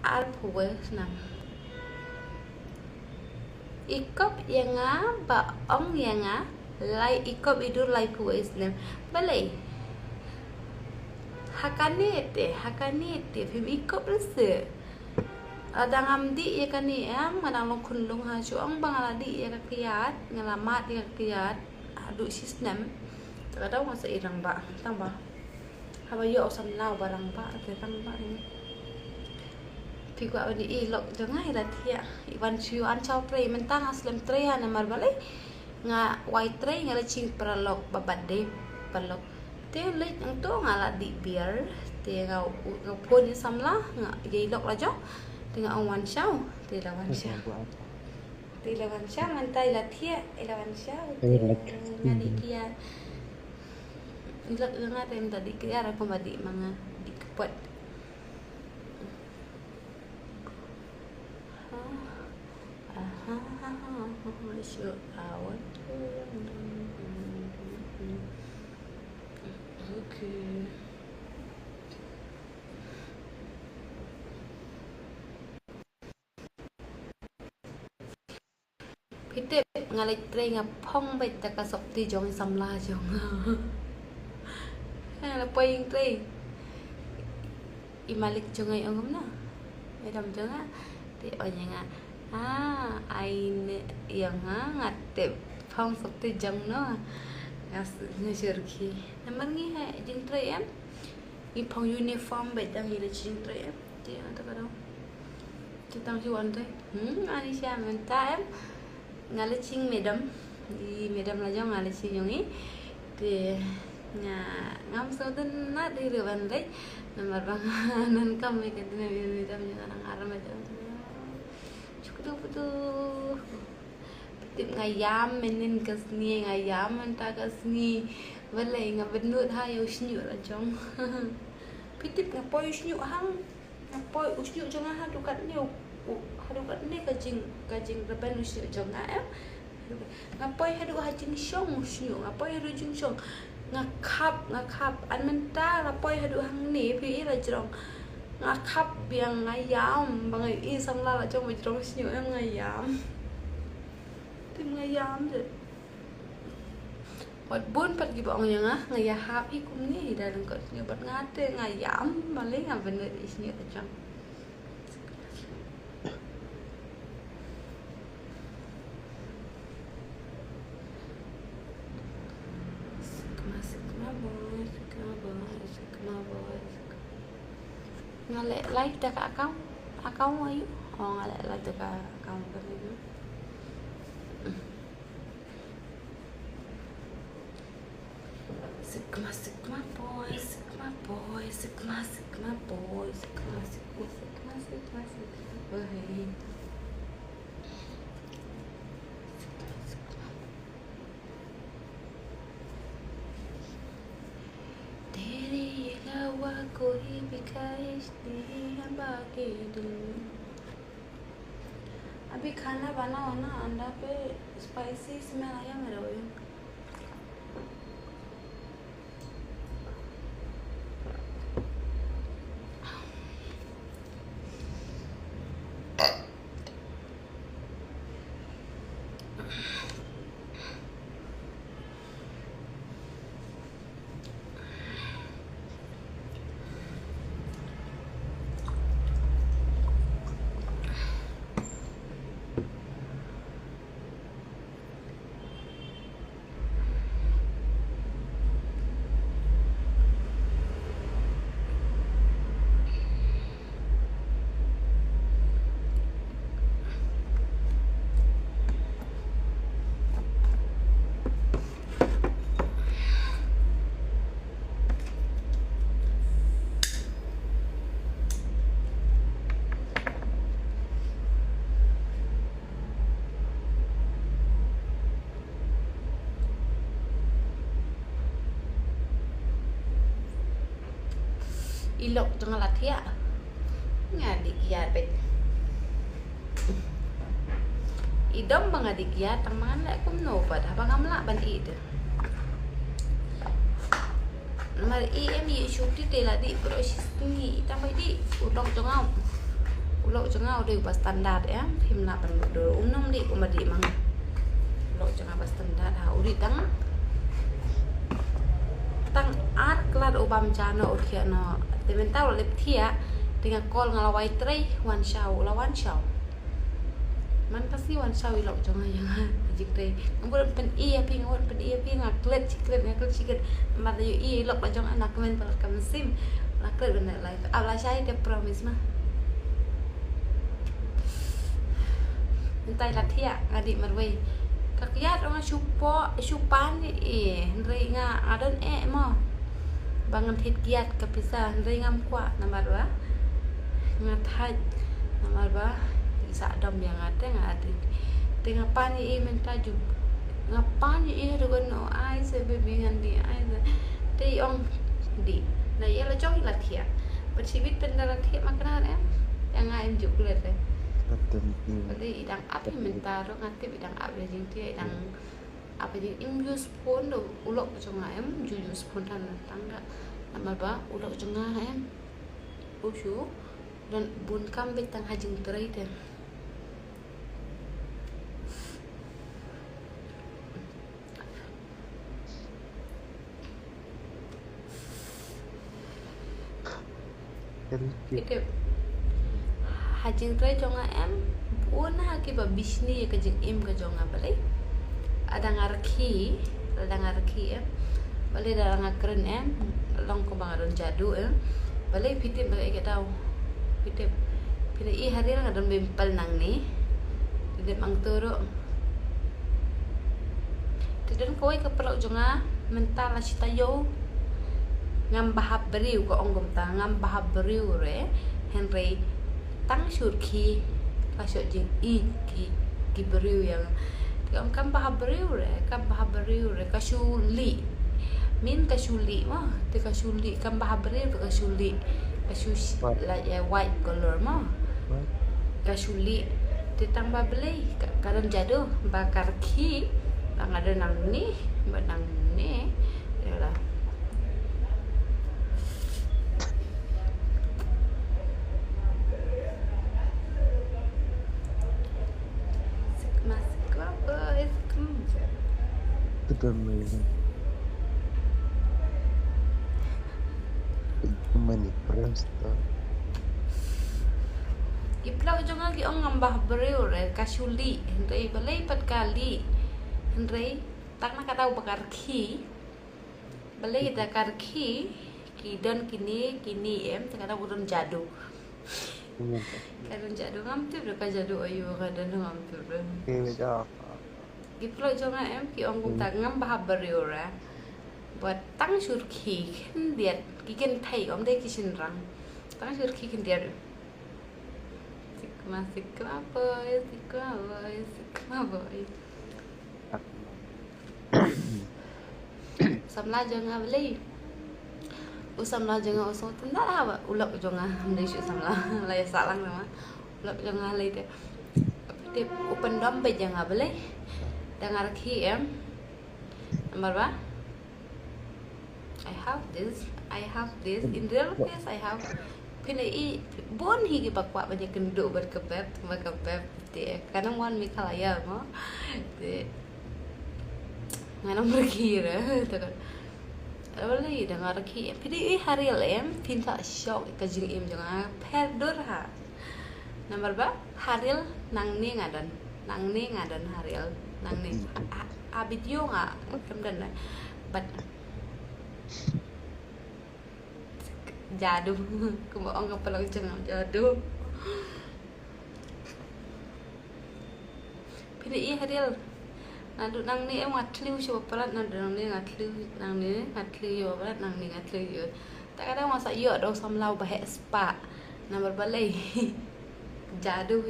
alphabet nam ikop yang ba ong yang lai ikop itu lai puas nam balai hakanete film ikop rese ada ngamdi ya kan ni am ngadang long kunlung ha chuang bang ala di ya kiat ngalamat ya kiat adu sistem kadang masa irang ba tang ba haba yo sam lau barang ba ke tang ba ni pi gua ni i lok jangai la tia iwan chiu an chau tre men tang aslam tre ha namar balai nga white tre ngala ching pralok babat de palok te lek ang to ngala di biar te nga pon ni samla nga ye lok la jo te nga wan chau te la wan chau mantai la tia la wan chau ngadi dia ilak nga tem tadi kaya ra pamadi mga dikepot shoot out. Okay. Pitip ngalik tre nga phong bait ta kasop ti jong samla jong. La poing tre. Imalik jong ay ongom na. Edam jong nga ti onya nga ai yang ngatep phong sop ti jong no. As ngajur ki. Namar ngi ha jing tre em. I phong uniform bait dang ile jing tre em. Ti ata ka daw. Ti tang si wan tre. Ani siya menta em. Ngalecing medam di medam la jong ngalecing yongi de ngam so den na di rewan le namar bang nan kam me ke dina medam jong nang aram aja cukup tip ngayam menin kasni ngayam anta kasni wala nga benut ha yo snyu la jong pitip ngapoy snyu hang ngapoy usnyu jong ha dukat niu hadu kat ni kajing reban usnyu jong em ngapoy hadu hajing syong usnyu ngapoy hadu jing syong ngakap an menta ngapoy hadu hang ni pi la jong ngakap yang ngayam bangai i samla la jong jong usnyu em ngayam tim ngayam de buat bun pat gi bong yang ngayahap i kum ni dalam kat ni bat ngate ngayam maling bener isnyu jong ngale live dekat account ayu ngale live dekat account kan itu sigma boy कोई भी ख्वाहिश नहीं है बाकी दिल अभी खाना बनाओ ना अंडा पे स्पाइसी स्मेल आया मेरा वो ilok jangan latihan ngadik ya bet idom bang adik ya tangan lek kum no pad abang amla ban id nomor em ye shuti tela di proses ni tambah di udok jongau Ulok jangan udah ubah standar ya. Him nak penduduk umum di umadi mang. Ulok jangan ubah standar ha. Uri tang art kelar ubah mencana ukia no. Temen tahu lep tia dengan call ngalawai tray wan shaw lawan shaw. Man pasti wan shaw ulok jangan jangan. Jik tray. Ngabur pen iya pi ngabur pen iya pi ngaklet ciklet. Mata yu iya ulok lah jangan nak men pelat kamsim. Naklet benar live. Abla saya dia promise mah. Entai latia adik marway. Kakiat orang syupan ni ndrei nga adon mo. Bangun hit kiat kapisa ndrei ngam kwa nomor ba. Ngathaj nomor ba. Isa dom yang ada ngadi. Tengah pani minta jub. Ngapan ni dogon no ai se bebingan di ai. Tei ong di. Nah ia lah jauh lah dia. Bersibit pendarat dia makanan yang ayam juga lihat deh. Jadi idang api mentaro nganti idang api jeng dia idang apa jeng use pun do ulok jeng ayam use pun tan tangga nama ba ulok jeng ayam usu dan bun kambing tang hajeng terai deh. Itu hajing tray jonga buona haki ba bisni ke jing ke jonga balai ada ngarki balai ada ngakren long ko bangaron jadu balai pitip balai ke tahu pitip i hari lang adon bimpal nang ni tidak mang turo tidak koi ke pelok jonga mental la citayo ngam bahab beriu ko onggom ta ngam bahab beriu re Henry tang surki kasok jing ki beriu yang kam bahab beriu re kasuli min kasuli mah te kasuli kam bahab beriu kasuli like white color mah kasuli te tang ba beli karon jado bakar ki bang ada nang ni benang ni yalah. Amazing. Money Presta. Iplau jonga ki ong ngambah beriu re kasuli hendrei balai pat kali hendrei tak nak tahu bakar ki balai dakar ki don kini tak tahu budon jadu kadon jadu ngam tu ka jadu ayu kadon ngam tu Iya. Iplau jonga ki ong kum tak ngam bah beriu re buat tang surki kan dia kiken thai om dei kisin rang tang surki kan dia masih boy samla jangan beli usamla jangan usung tenda apa ulok jangan beli samla lay salang nama ulok jangan lay deh tapi open dompet jangan beli dengar ki nomor ba I have this in real case I have Pinai bon higi bakwa banyak kenduk berkebeb dia kadang wan mikalaya mo de nganong berkira tu kan boleh dengar ki pinai hari lem pinta shock ke jing jangan perdor ha nomor ba haril nang ni ngadan haril nang ni abidyo nga kemudian but jadu kuma ong kapalang jangan jadu pili haril nadu nang ni ngatliu coba pelat nadu nang ni ngatliu yo pelat nang ni ngatliu yo tak kadang masa yo dong samlau bahek spa nomor balai jadu